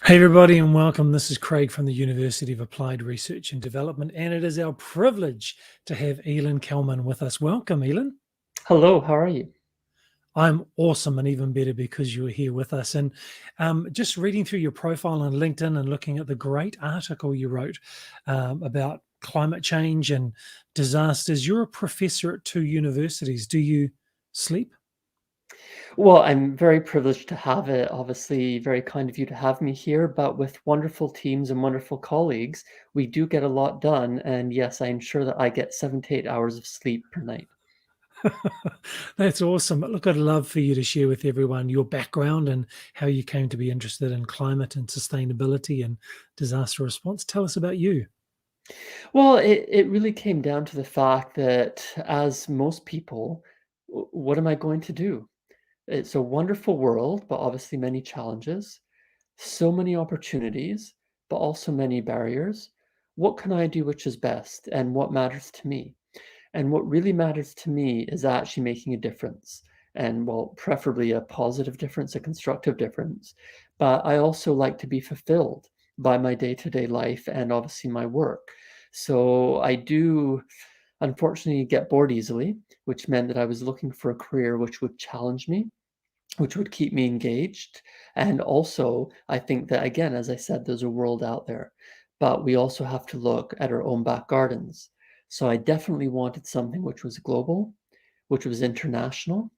Hey, everybody, and welcome. This is Craig from the University of Applied Research and Development, and it is our privilege to have Ilan Kelman with us. Welcome, Ilan. Hello, how are you? I'm awesome and even better because you're here with us. And just reading through your profile on LinkedIn and looking at the great article you wrote about climate change and disasters. You're a professor at two universities. Do you sleep? Well, I'm very privileged to have it. Obviously, very kind of you to have me here, but with wonderful teams and wonderful colleagues, we do get a lot done. And yes, I ensure that I get 7 to 8 hours of sleep per night. That's awesome. Look, I'd love for you to share with everyone your background and how you came to be interested in climate and sustainability and disaster response. Tell us about you. Well, it really came down to the fact that as most people, what am I going to do? It's a wonderful world, but obviously many challenges, so many opportunities, but also many barriers. What can I do which is best and what matters to me? And what really matters to me is actually making a difference. And well, preferably a positive difference, a constructive difference. But I also like to be fulfilled by my day to day life and obviously my work. So I do unfortunately get bored easily, which meant that I was looking for a career which would challenge me, which would keep me engaged. And also, I think that, again, as I said, there's a world out there, but we also have to look at our own back gardens. So I definitely wanted something which was global, which was international,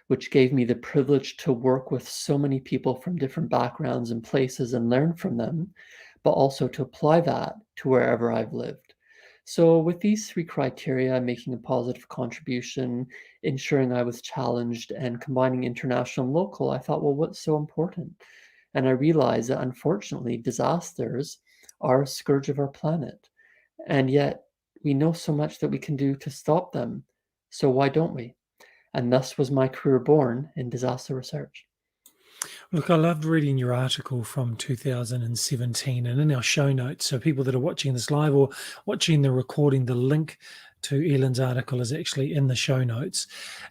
which gave me the privilege to work with so many people from different backgrounds and places and learn from them, but also to apply that to wherever I've lived. So, with these three criteria, making a positive contribution, ensuring I was challenged, and combining international and local, I thought, well, what's so important? And I realized that unfortunately, disasters are a scourge of our planet. And yet, we know so much that we can do to stop them. So, why don't we? And thus was my career born in disaster research. Look, I loved reading your article from 2017 and in our show notes. So, people that are watching this live or watching the recording, the link to Ellen's article is actually in the show notes.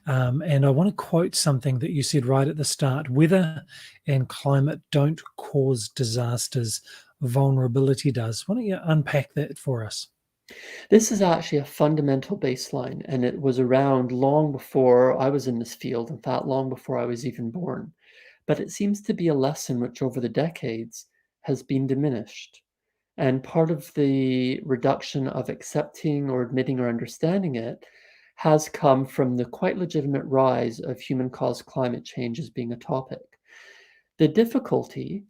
And I want to quote something that you said right at the start: weather and climate don't cause disasters, vulnerability does. Why don't you unpack that for us? This is actually a fundamental baseline, and it was around long before I was in this field, in fact, long before I was even born. But it seems to be a lesson which over the decades has been diminished. And part of the reduction of accepting or admitting or understanding it has come from the quite legitimate rise of human caused climate change as being a topic. The difficulty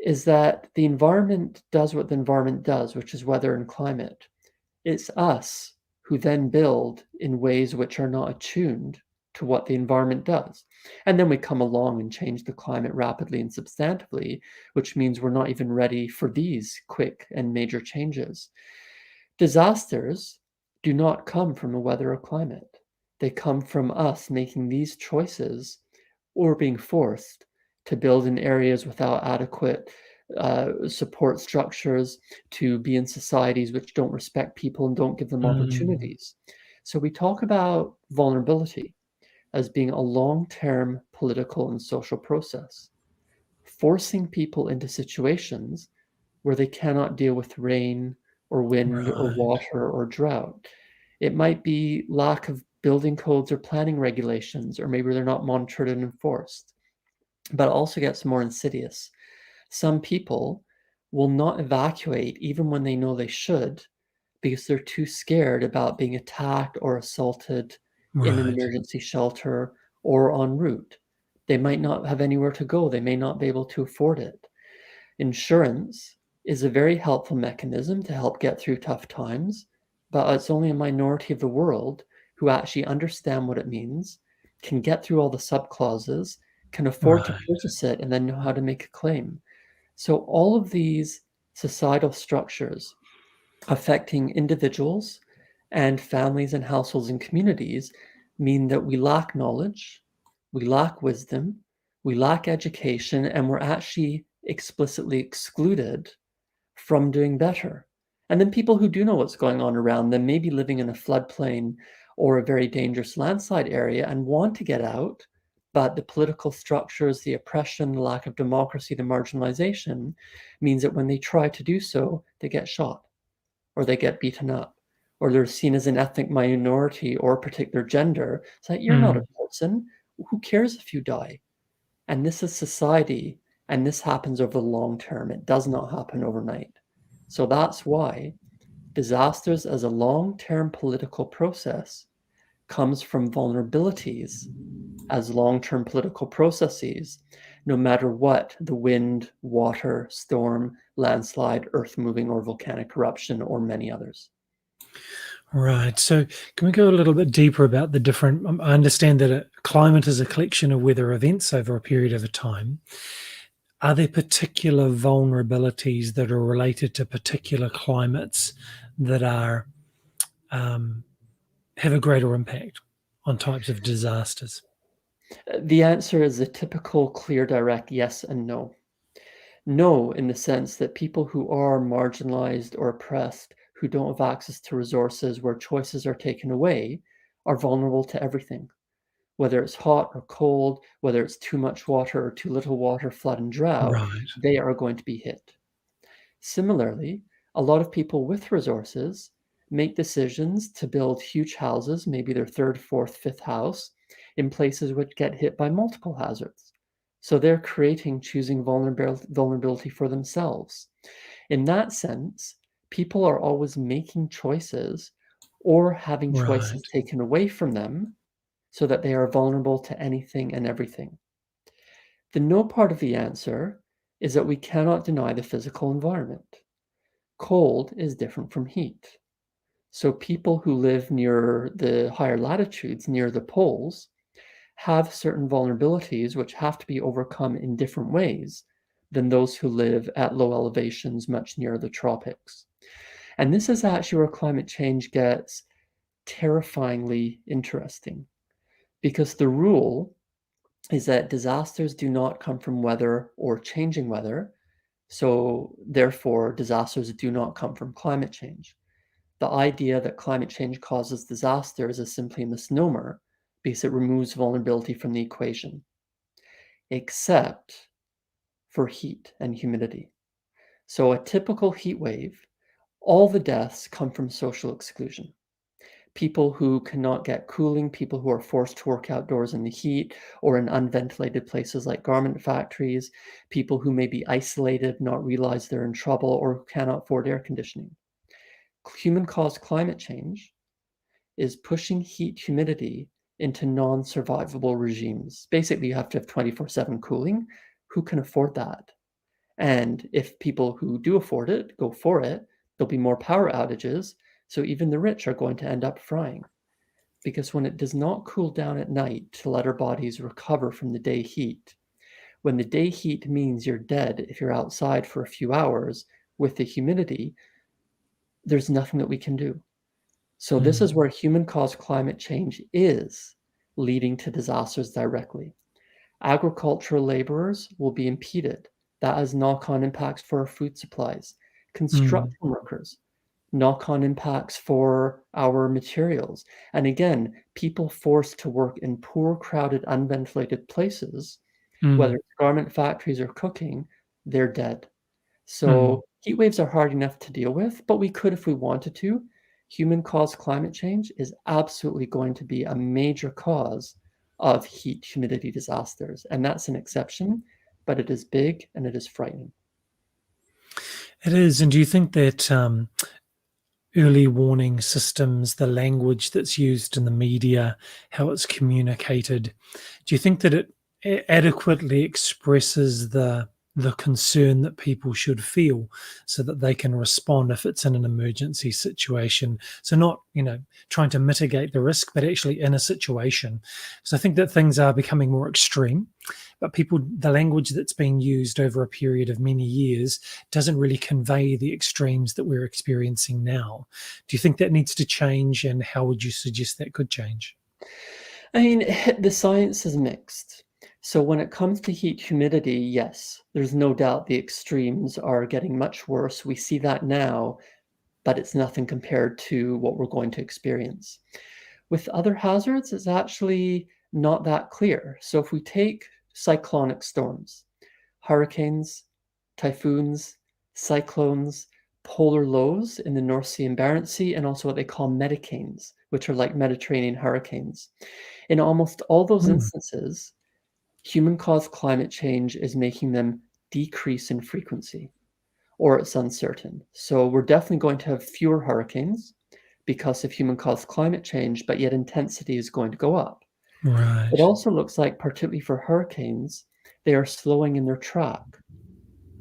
is that the environment does what the environment does, which is weather and climate. It's us who then build in ways which are not attuned to what the environment does. And then we come along and change the climate rapidly and substantively, which means we're not even ready for these quick and major changes. Disasters do not come from the weather or climate. They come from us making these choices or being forced to build in areas without adequate support structures, to be in societies which don't respect people and don't give them Mm, opportunities. So we talk about vulnerability as being a long term political and social process, forcing people into situations where they cannot deal with rain or wind or right. water or drought. It might be lack of building codes or planning regulations, or maybe they're not monitored and enforced. But it also gets more insidious. Some people will not evacuate even when they know they should because they're too scared about being attacked or assaulted in an Right. emergency shelter or en route. They might not have anywhere to go, they may not be able to afford it. Insurance is a very helpful mechanism to help get through tough times, but it's only a minority of the world who actually understand what it means, can get through all the subclauses, can afford to Right. purchase it, and then know how to make a claim. So, all of these societal structures affecting individuals and families and households and communities mean that we lack knowledge, we lack wisdom, we lack education, and we're actually explicitly excluded from doing better. And then people who do know what's going on around them may be living in a floodplain or a very dangerous landslide area and want to get out, But the political structures, the oppression, the lack of democracy, the marginalization means that when they try to do so, they get shot or they get beaten up or they're seen as an ethnic minority or a particular gender. It's like, you're not a Mm. person. Who cares if you die? And this is society, and this happens over the long term. It does not happen overnight. So that's why disasters as a long-term political process comes from vulnerabilities as long-term political processes, no matter what the wind, water, storm, landslide, earth-moving, or volcanic eruption, or many others. Right. So, can we go a little bit deeper about the different? I understand that a climate is a collection of weather events over a period of a time. Are there particular vulnerabilities that are related to particular climates that are have a greater impact on types of disasters? The answer is a typical, clear, direct yes and no. No, in the sense that people who are marginalized or oppressed, who don't have access to resources, where choices are taken away, are vulnerable to everything. Whether it's hot or cold, whether it's too much water or too little water, flood and drought, Right. they are going to be hit. Similarly, a lot of people with resources make decisions to build huge houses, maybe their third, fourth, fifth house, in places which get hit by multiple hazards. So they're choosing vulnerability for themselves. In that sense, people are always making choices or having choices Right. taken away from them so that they are vulnerable to anything and everything. The no part of the answer is that we cannot deny the physical environment. Cold is different from heat. So people who live near the higher latitudes, near the poles, have certain vulnerabilities which have to be overcome in different ways than those who live at low elevations much nearer the tropics. And this is actually where climate change gets terrifyingly interesting because the rule is that disasters do not come from weather or changing weather. So, therefore, disasters do not come from climate change. The idea that climate change causes disasters is simply a misnomer because it removes vulnerability from the equation, except for heat and humidity. So, a typical heat wave, all the deaths come from social exclusion. People who cannot get cooling, people who are forced to work outdoors in the heat or in unventilated places like garment factories, people who may be isolated, not realize they're in trouble, or who cannot afford air conditioning. Human-caused climate change is pushing heat humidity into non-survivable regimes. Basically, you have to have 24/7 cooling. Who can afford that? And if people who do afford it go for it, there'll be more power outages. So even the rich are going to end up frying. Because when it does not cool down at night to let our bodies recover from the day heat, when the day heat means you're dead if you're outside for a few hours with the humidity, there's nothing that we can do. So this Mm. is where human-caused climate change is leading to disasters directly. Agricultural laborers will be impeded. That has knock-on impacts for our food supplies. Mm. Construction workers, knock-on impacts for our materials. And again, people forced to work in poor, crowded, unventilated places, whether Mm. it's garment factories or cooking, they're dead. Mm. So heat waves are hard enough to deal with, but we could if we wanted to. Human-caused climate change is absolutely going to be a major cause of heat humidity disasters, and that's an exception, but it is big and it is frightening. It is. And do you think that early warning systems, the language that's used in the media, how it's communicated, do you think that it adequately expresses the concern that people should feel so that they can respond if it's in an emergency situation? So not, trying to mitigate the risk, but actually in a situation. So I think that things are becoming more extreme, but the language that's being used over a period of many years doesn't really convey the extremes that we're experiencing now. Do you think that needs to change, and how would you suggest that could change? I mean, the science is mixed. So when it comes to heat humidity, yes, there's no doubt the extremes are getting much worse. We see that now, but it's nothing compared to what we're going to experience. With other hazards, it's actually not that clear. So if we take cyclonic storms, hurricanes, typhoons, cyclones, polar lows in the North Sea and Barents Sea, and also what they call medicanes, which are like Mediterranean hurricanes. In almost all those Mm. instances, human-caused climate change is making them decrease in frequency, or it's uncertain. So we're definitely going to have fewer hurricanes because of human-caused climate change, but yet intensity is going to go up. It Right. also looks like, particularly for hurricanes, they are slowing in their track.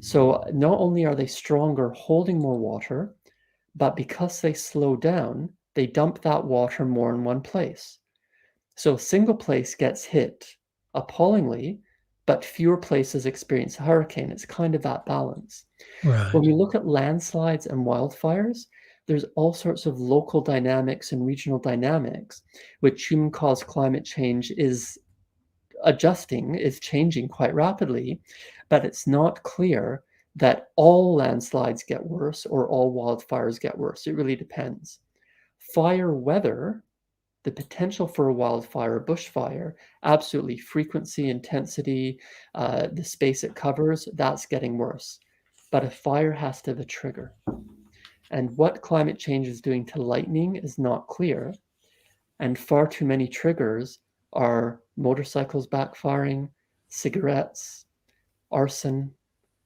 So not only are they stronger, holding more water, but because they slow down, they dump that water more in one place. So a single place gets hit appallingly, but fewer places experience a hurricane. It's kind of that balance. When Right. we look at landslides and wildfires, there's all sorts of local dynamics and regional dynamics, which human-caused climate change is adjusting, is changing quite rapidly, but it's not clear that all landslides get worse or all wildfires get worse. It really depends. Fire weather, the potential for a wildfire, bushfire, absolutely, frequency, intensity, the space it covers, that's getting worse. But a fire has to have a trigger. And what climate change is doing to lightning is not clear. And far too many triggers are motorcycles backfiring, cigarettes, arson,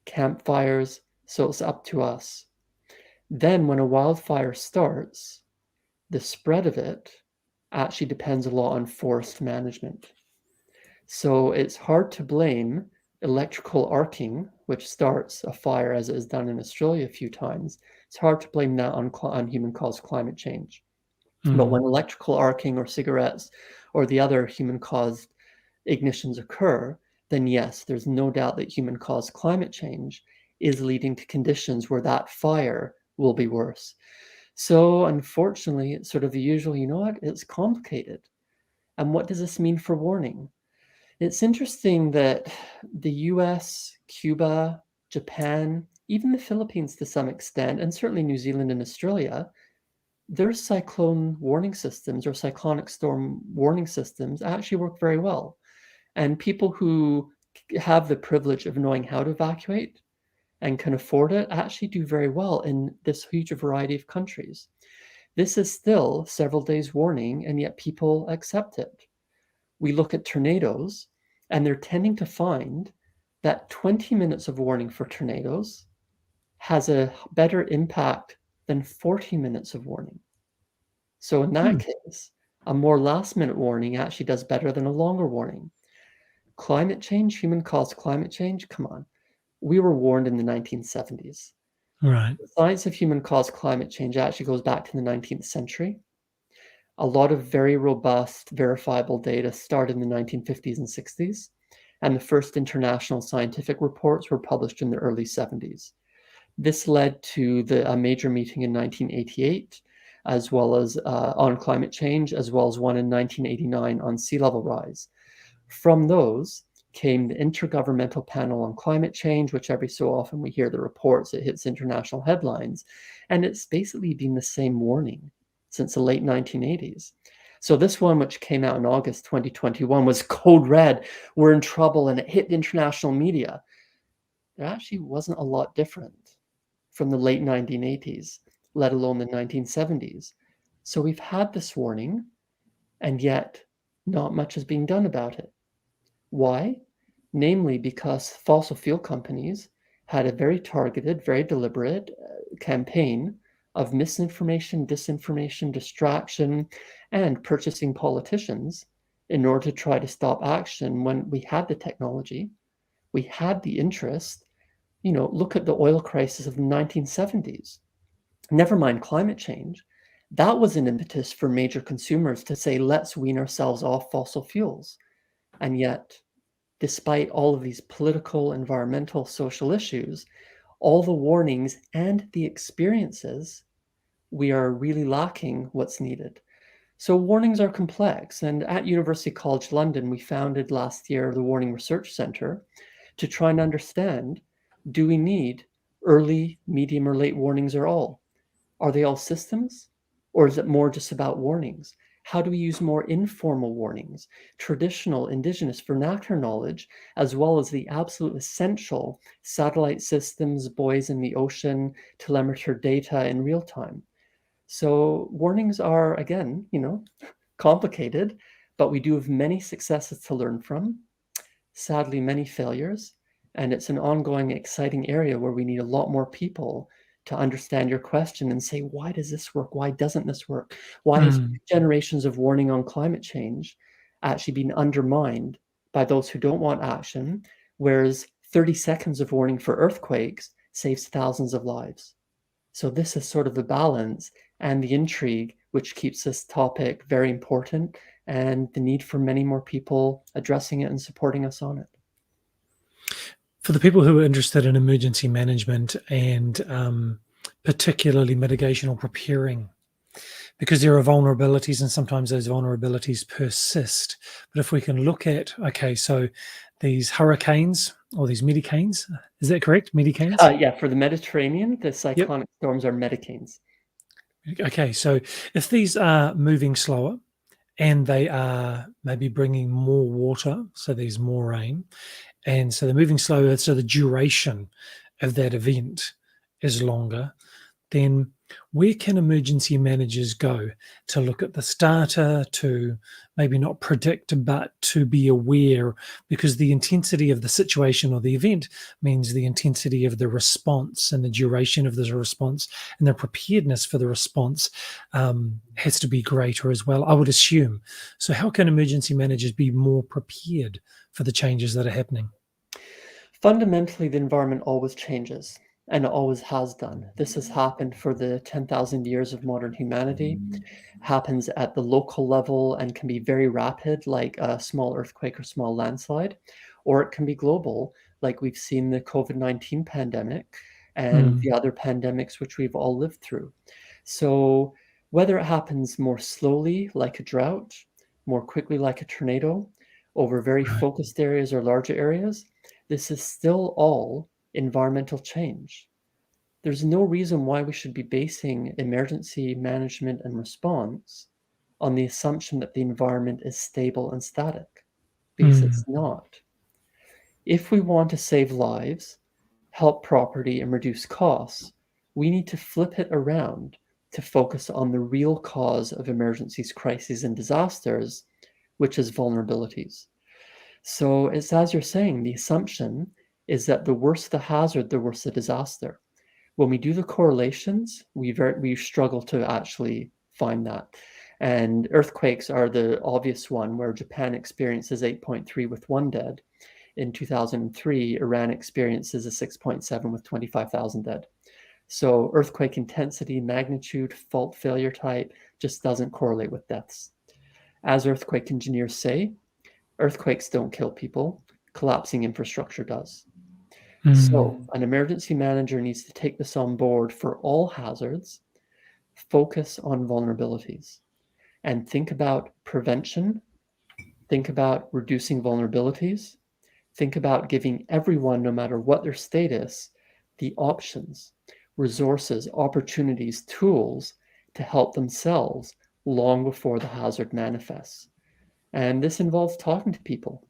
campfires. So it's up to us. Then when a wildfire starts, the spread of it actually depends a lot on forest management. So it's hard to blame electrical arcing, which starts a fire as it is done in Australia a few times. It's hard to blame that on human-caused climate change. But Mm. when electrical arcing or cigarettes or the other human-caused ignitions occur, then yes, there's no doubt that human-caused climate change is leading to conditions where that fire will be worse. So unfortunately, it's sort of the usual, you know what, it's complicated. And what does this mean for warning? It's interesting that the US, Cuba, Japan, even the Philippines to some extent, and certainly New Zealand and Australia, their cyclone warning systems or cyclonic storm warning systems actually work very well. And people who have the privilege of knowing how to evacuate and can afford it actually do very well in this huge variety of countries. This is still several days warning, and yet people accept it. We look at tornadoes, and they're tending to find that 20 minutes of warning for tornadoes has a better impact than 40 minutes of warning. So in that Mm. case, a more last-minute warning actually does better than a longer warning. Climate change, human-caused climate change, come on. We were warned in the 1970s. Right. The science of human-caused climate change actually goes back to the 19th century. A lot of very robust, verifiable data started in the 1950s and 60s, and the first international scientific reports were published in the early 70s. This led to a major meeting in 1988, as well as on climate change, as well as one in 1989 on sea level rise. From those came the Intergovernmental Panel on Climate Change, which every so often we hear the reports, it hits international headlines, and it's basically been the same warning since the late 1980s. So this one, which came out in August 2021, was code red, we're in trouble, and it hit international media. It actually wasn't a lot different from the late 1980s, let alone the 1970s. So we've had this warning, and yet not much is being done about it. Why? Namely, because fossil fuel companies had a very targeted, very deliberate campaign of misinformation, disinformation, distraction, and purchasing politicians in order to try to stop action when we had the technology, we had the interest. You know, look at the oil crisis of the 1970s. Never mind climate change. That was an impetus for major consumers to say, let's wean ourselves off fossil fuels. And yet, despite all of these political, environmental, social issues, all the warnings and the experiences, we are really lacking what's needed. So warnings are complex, and at University College London, we founded last year the Warning Research Centre to try and understand, do we need early, medium, or late warnings or all? Are they all systems? Or is it more just about warnings? How do we use more informal warnings, traditional indigenous vernacular knowledge, as well as the absolute essential satellite systems, buoys in the ocean, telemeter data in real time? So warnings are, again, complicated, but we do have many successes to learn from, sadly, many failures. And it's an ongoing, exciting area where we need a lot more people to understand your question and say, why does this work? Why doesn't this work? Why has Mm. generations of warning on climate change actually been undermined by those who don't want action, whereas 30 seconds of warning for earthquakes saves thousands of lives? So this is sort of the balance and the intrigue which keeps this topic very important, and the need for many more people addressing it and supporting us on it. For the people who are interested in emergency management and particularly mitigation or preparing, because there are vulnerabilities and sometimes those vulnerabilities persist. But if we can look at, okay, so these hurricanes or these medicanes, is that correct? Medicanes? Yeah, for the Mediterranean, the Yep. cyclonic storms are medicanes. Okay, so if these are moving slower and they are maybe bringing more water, so there's more rain, and so they're moving slower, so the duration of that event is longer, then where can emergency managers go to look at the starter, to maybe not predict, but to be aware? Because the intensity of the situation or the event means the intensity of the response and the duration of the response and the preparedness for the response has to be greater as well, I would assume. So, how can emergency managers be more prepared for the changes that are happening? Fundamentally, the environment always changes, and it always has done. This has happened for the 10,000 years of modern humanity, happens at the local level and can be very rapid, like a small earthquake or small landslide, or it can be global, like we've seen the COVID-19 pandemic and Mm, the other pandemics which we've all lived through. So whether it happens more slowly, like a drought, more quickly, like a tornado, over very right. focused areas or larger areas, this is still all environmental change. There's no reason why we should be basing emergency management and response on the assumption that the environment is stable and static, because Mm, it's not. If we want to save lives, help property, and reduce costs, we need to flip it around to focus on the real cause of emergencies, crises, and disasters, which is vulnerabilities. So it's as you're saying, the assumption is that the worse the hazard, the worse the disaster. When we do the correlations, we struggle to actually find that. And earthquakes are the obvious one, where Japan experiences 8.3 with 1 dead. In 2003, Iran experiences a 6.7 with 25,000 dead. So earthquake intensity, magnitude, fault failure type just doesn't correlate with deaths. As earthquake engineers say, earthquakes don't kill people, collapsing infrastructure does. So mm, an emergency manager needs to take this on board for all hazards, focus on vulnerabilities, and think about prevention, think about reducing vulnerabilities, think about giving everyone, no matter what their status, the options, resources, opportunities, tools to help themselves long before the hazard manifests. And this involves talking to people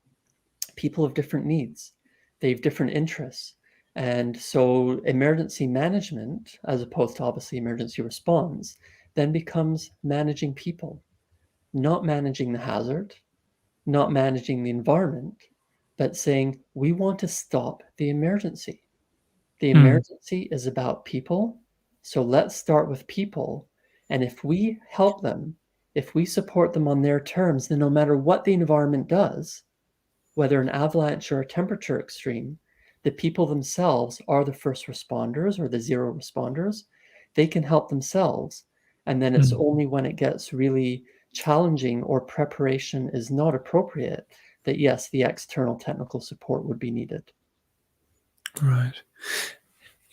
of different needs. They have different interests. And so emergency management, as opposed to obviously emergency response, then becomes managing people, not managing the hazard, not managing the environment, but saying, we want to stop the emergency. The mm, emergency is about people. So let's start with people. And if we help them, if we support them on their terms, then no matter what the environment does, whether an avalanche or a temperature extreme, the people themselves are the first responders or the zero responders. They can help themselves. And then it's mm. only when it gets really challenging or preparation is not appropriate that, yes, the external technical support would be needed. Right.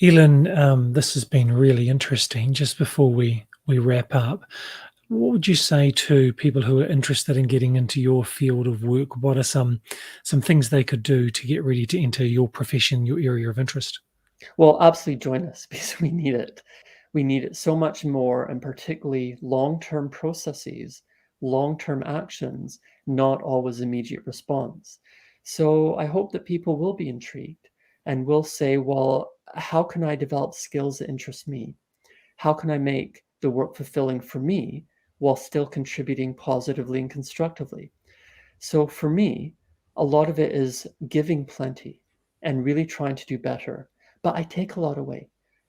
Ilan, this has been really interesting. Just before we wrap up, what would you say to people who are interested in getting into your field of work? What are some things they could do to get ready to enter your profession, your area of interest? Well, absolutely join us because we need it. We need it so much more, and particularly long term processes long-term actions, not always immediate response. So I hope that people will be intrigued and will say, well, how can I develop skills that interest me? How can I make the work fulfilling for me while still contributing positively and constructively? So for me, a lot of it is giving plenty and really trying to do better. But I take a lot away.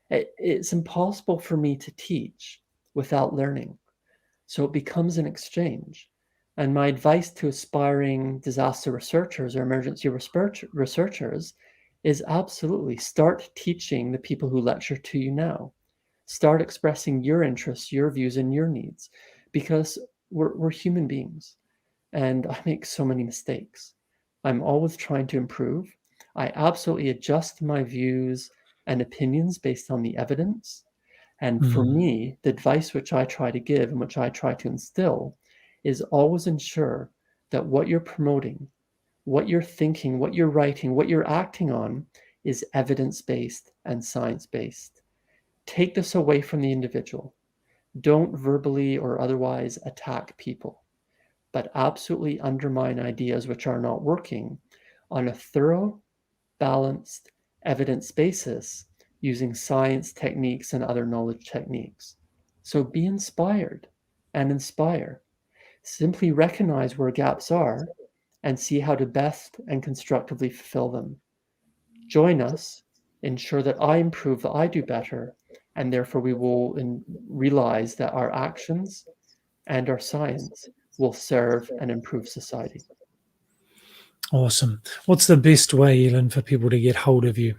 It's impossible for me to teach without learning. So it becomes an exchange. And my advice to aspiring disaster researchers or emergency researchers is absolutely start teaching the people who lecture to you now. Start expressing your interests, your views, and your needs, because we're human beings and I make so many mistakes. I'm always trying to improve. I absolutely adjust my views and opinions based on the evidence. And for Mm. me, the advice which I try to give and which I try to instill is always ensure that what you're promoting, what you're thinking, what you're writing, what you're acting on is evidence-based and science-based. Take this away from the individual. Don't verbally or otherwise attack people, but absolutely undermine ideas which are not working on a thorough, balanced, evidence basis using science techniques and other knowledge techniques. So be inspired and inspire. Simply recognize where gaps are and see how to best and constructively fulfill them. Join us, ensure that I improve, that I do better, and therefore we will realize that our actions and our science will serve and improve society. Awesome. What's the best way, Ilan, for people to get hold of you?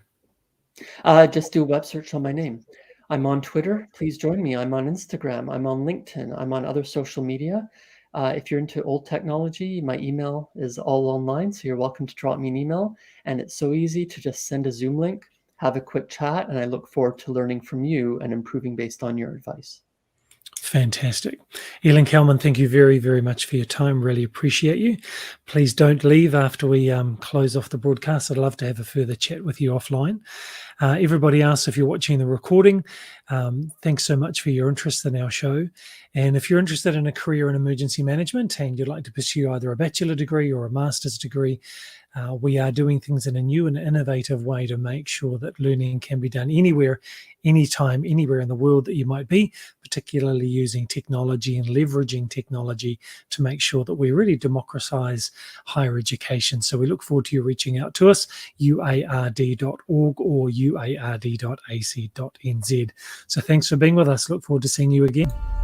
Just do a web search on my name. I'm on Twitter. Please join me. I'm on Instagram. I'm on LinkedIn. I'm on other social media. If you're into old technology, my email is all online, so you're welcome to drop me an email. And it's so easy to just send a Zoom link, have a quick chat, and I look forward to learning from you and improving based on your advice. Fantastic. Ilan Kelman, thank you very, very much for your time. Really appreciate you. Please don't leave after we close off the broadcast. I'd love to have a further chat with you offline. Everybody else, if you're watching the recording, thanks so much for your interest in our show. And if you're interested in a career in emergency management and you'd like to pursue either a bachelor degree or a master's degree, we are doing things in a new and innovative way to make sure that learning can be done anywhere, anytime, anywhere in the world that you might be, particularly using technology and leveraging technology to make sure that we really democratize higher education. So we look forward to you reaching out to us, uard.org or uard.ac.nz. So thanks for being with us. Look forward to seeing you again.